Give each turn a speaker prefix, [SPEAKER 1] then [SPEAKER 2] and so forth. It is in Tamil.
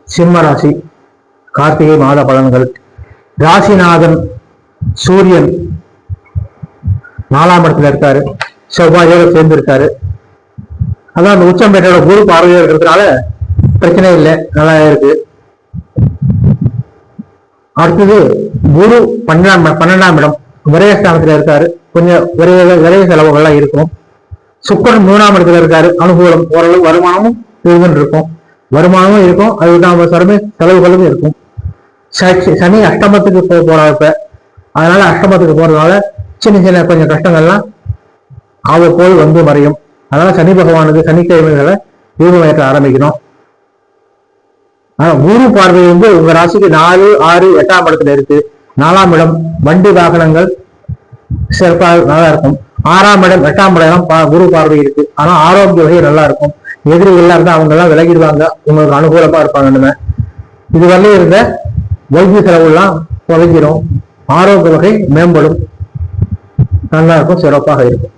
[SPEAKER 1] சிம்ம ராசி கார்த்திகை மாத பலன்கள். ராசிநாதன் சூரியன் 4ஆம் இடத்துல இருக்காரு, செவ்வாயோட சேர்ந்து இருக்காரு. அதான் அந்த உச்சம் பெற்றோட குரு பார்வையா இருக்கிறதுனால பிரச்சனை இல்லை, நல்லா இருக்கு. அடுத்தது குரு 12ஆம் இடம் விரயஸ்தானத்துல இருக்காரு, கொஞ்சம் விரைய செலவுகள்லாம் இருக்கும். சுக்கிரன் 3ஆம் இடத்துல இருக்காரு, அனுகூலம், ஓரளவு வருமானமும் இருக்கும், அது நாம செலவுகளும் இருக்கும். சனி அஷ்டமத்துக்கு போறப்ப, அதனால அஷ்டமத்துக்கு போறதுனால சின்ன சின்ன கொஞ்சம் கஷ்டங்கள்லாம் அவ்வப்போது வந்து மறையும். அதனால சனி பகவானுக்கு சனிக்கிழமைகளை தீபம் ஏற்ற ஆரம்பிக்கணும். குரு பார்வை உங்க ராசிக்கு 4, 6, 8ஆம் இடத்துல இருக்கு. 4ஆம் இடம் வண்டி வாகனங்கள் சிறப்பாக நல்லா இருக்கும். 6ஆம் இடம் 8ஆம் இடம் குரு பார்வை இருக்கு. ஆனா ஆரோக்கிய வகை நல்லா இருக்கும். எதிரிகள்லாம் இருந்தா அவங்க எல்லாம் விலகிடுவாங்க, உங்களுக்கு அனுகூலமா இருப்பாங்க. இதுவரையிலும் இருந்த வைத்திய செலவுலாம் குறைஞ்சிடும், ஆரோக்கிய வகை மேம்படும், நல்லா இருக்கும், சிறப்பாக இருக்கும்.